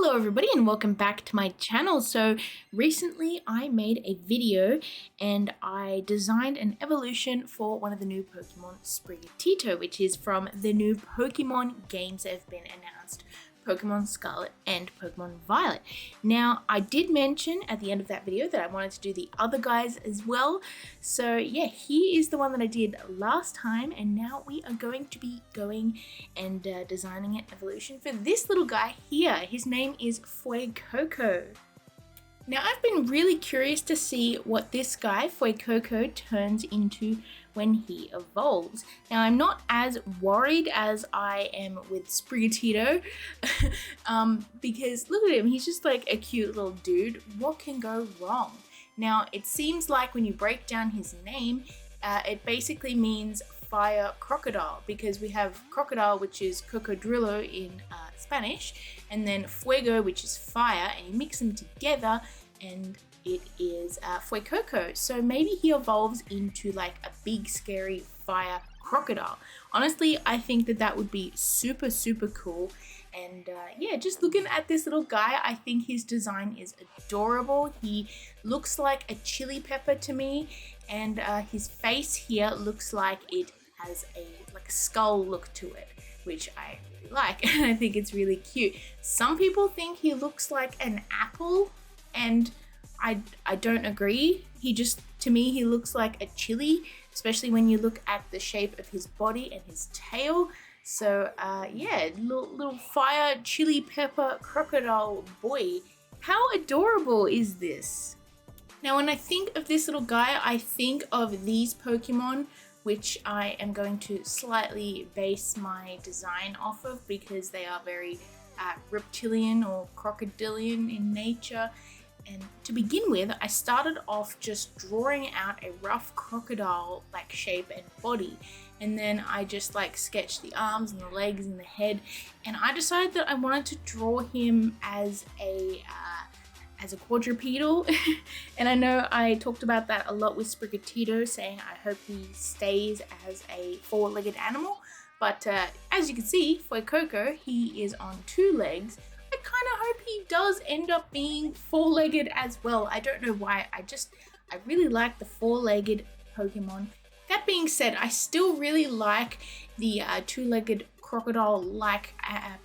Hello everybody and welcome back to my channel. So recently I made a video and I designed an evolution for one of the new Pokemon, Sprigatito, which is from the new Pokemon games that have been announced, Pokemon Scarlet and Pokemon Violet. Now, I did mention at the end of that video that I wanted to do the other guys as well. So yeah, he is the one that I did last time, and now we are going to be going and designing an evolution for this little guy here. His name is Fuecoco. Now, I've been really curious to see what this guy, Fuecoco, turns into when he evolves. Now, I'm not as worried as I am with Sprigatito, because look at him, he's just like a cute little dude. What can go wrong? Now, it seems like when you break down his name, it basically means fire crocodile, because we have crocodile, which is cocodrilo in Spanish, and then fuego, which is fire, and you mix them together and it is Fuecoco. So maybe he evolves into like a big scary fire crocodile. Honestly, I think that that would be super cool. And yeah, just looking at this little guy, I think his design is adorable. He looks like a chili pepper to me, and his face here looks like it has a skull look to it, which I really like, and I think it's really cute. Some people think he looks like an apple, and I don't agree. To me, he looks like a chili, especially when you look at the shape of his body and his tail. So yeah, little fire chili pepper crocodile boy. How adorable is this? Now, when I think of this little guy, I think of these Pokemon, which I am going to slightly base my design off of because they are very reptilian or crocodilian in nature. And to begin with, I started off just drawing out a rough crocodile like shape and body, and then I just like sketched the arms and the legs and the head, and I decided that I wanted to draw him as a quadrupedal. And I know I talked about that a lot with Sprigatito, saying I hope he stays as a four-legged animal, but as you can see, Fuecoco, he is on two legs. I kind of hope he does end up being four-legged as well. I don't know why, I really like the four-legged Pokemon. That being said, I still really like the two-legged crocodile-like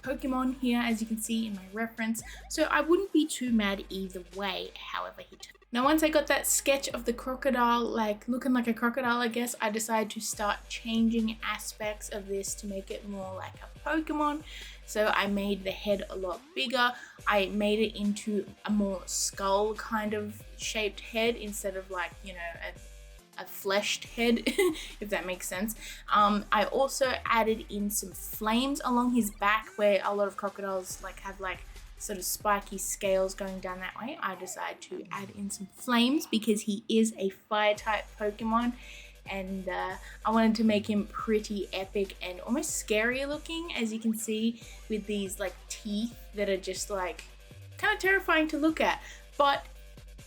Pokemon here, as you can see in my reference, so I wouldn't be too mad either way, however he turns. Now, once I got that sketch of the crocodile, like looking like a crocodile, I guess, I decided to start changing aspects of this to make it more like a Pokemon. So I made the head a lot bigger. I made it into a more skull kind of shaped head instead of like, you know, a fleshed head, if that makes sense. I also added in some flames along his back, where a lot of crocodiles like have like sort of spiky scales going down that way. I decided to add in some flames because he is a fire type Pokemon, and I wanted to make him pretty epic and almost scary looking, as you can see, with these like teeth that are just like kind of terrifying to look at. But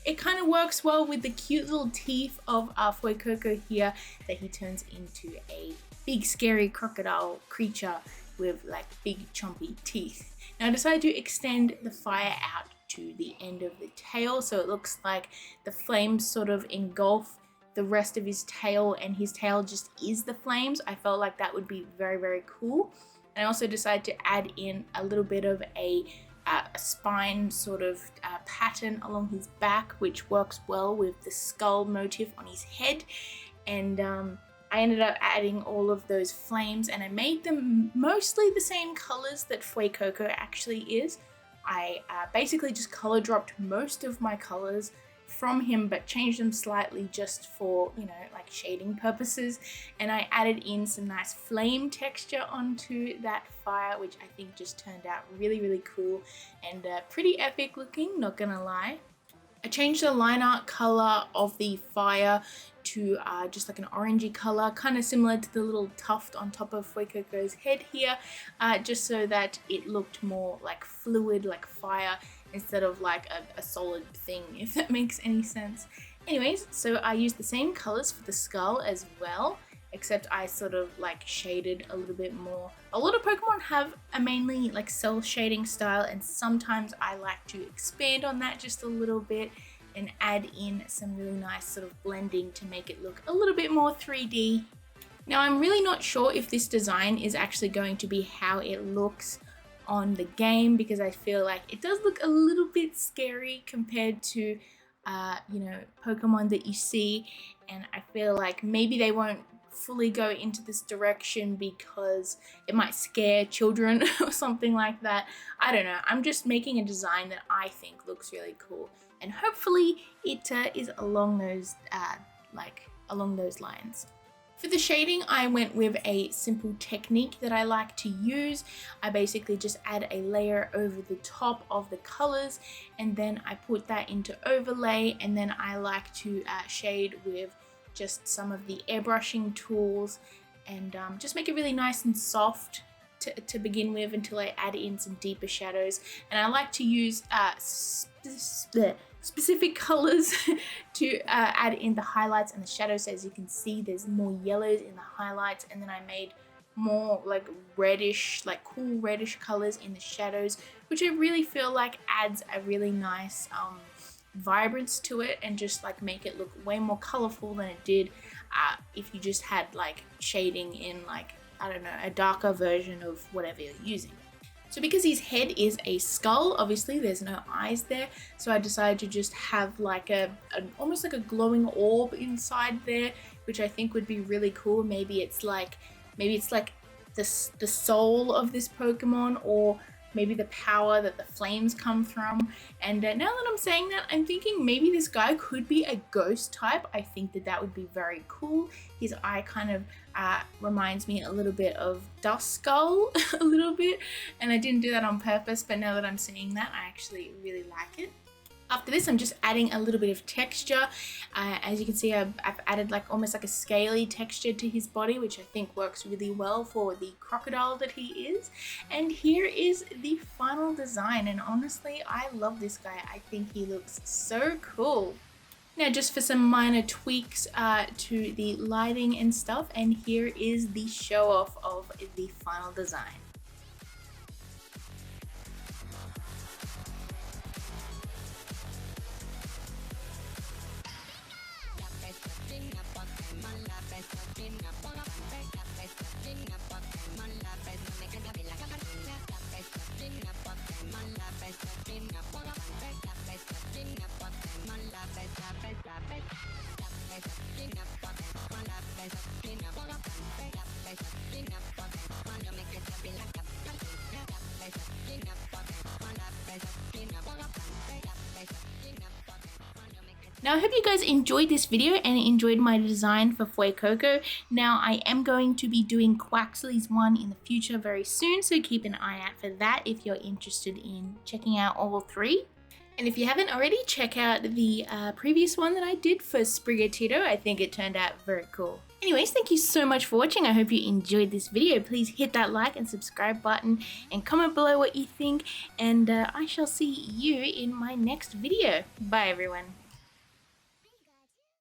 it kind of works well with the cute little teeth of Fuecoco here, that he turns into a big scary crocodile creature with like big chompy teeth. Now, I decided to extend the fire out to the end of the tail, so it looks like the flames sort of engulf the rest of his tail, and his tail just is the flames. I felt like that would be very cool. And I also decided to add in a little bit of a spine sort of pattern along his back, which works well with the skull motif on his head. And I ended up adding all of those flames, and I made them mostly the same colors that Fuecoco actually is. I basically just color dropped most of my colors from him, but changed them slightly just for, you know, like shading purposes. And I added in some nice flame texture onto that fire, which I think just turned out really cool and pretty epic looking, not gonna lie. I changed the line art color of the fire to just like an orangey color, kind of similar to the little tuft on top of Fuecoco's head here, just so that it looked more like fluid, like fire, instead of like a solid thing, if that makes any sense. Anyways, so I used the same colors for the skull as well, except I sort of like shaded a little bit more. A lot of Pokemon have a mainly like cell shading style, and sometimes I like to expand on that just a little bit and add in some really nice sort of blending to make it look a little bit more 3D. Now I'm really not sure if this design is actually going to be how it looks on the game, because I feel like it does look a little bit scary compared to you know, Pokemon that you see, and I feel like maybe they won't fully go into this direction because it might scare children or something like that. I don't know. I'm just making a design that I think looks really cool, and hopefully it is along those lines. For the shading, I went with a simple technique that I like to use. I basically just add a layer over the top of the colors, and then I put that into overlay, and then I like to shade with just some of the airbrushing tools, and just make it really nice and soft to begin with until I add in some deeper shadows. And I like to use specific colors to add in the highlights and the shadows. As you can see, there's more yellows in the highlights, and then I made more like reddish, like cool reddish colors in the shadows, which I really feel like adds a really nice vibrance to it, and just like make it look way more colorful than it did if you just had like shading in like, I don't know, a darker version of whatever you're using. So because his head is a skull, obviously there's no eyes there, so I decided to just have like almost like a glowing orb inside there, which I think would be really cool. Maybe it's like the soul of this Pokemon, or maybe the power that the flames come from. And now that I'm saying that, I'm thinking maybe this guy could be a ghost type. I think that would be very cool. His eye kind of reminds me a little bit of Duskull a little bit, and I didn't do that on purpose, but now that I'm seeing that, I actually really like it. After this, I'm just adding a little bit of texture. As you can see, I've added like almost like a scaly texture to his body, which I think works really well for the crocodile that he is. And here is the final design, and honestly, I love this guy. I think he looks so cool. Now, just for some minor tweaks to the lighting and stuff, and here is the show off of the final design. Now I hope you guys enjoyed this video and enjoyed my design for Fuecoco. Now I am going to be doing Quaxly's one in the future very soon, so keep an eye out for that if you're interested in checking out all three. And if you haven't already, check out the previous one that I did for Sprigatito. I think it turned out very cool. Anyways, thank you so much for watching. I hope you enjoyed this video. Please hit that like and subscribe button and comment below what you think. And I shall see you in my next video. Bye everyone.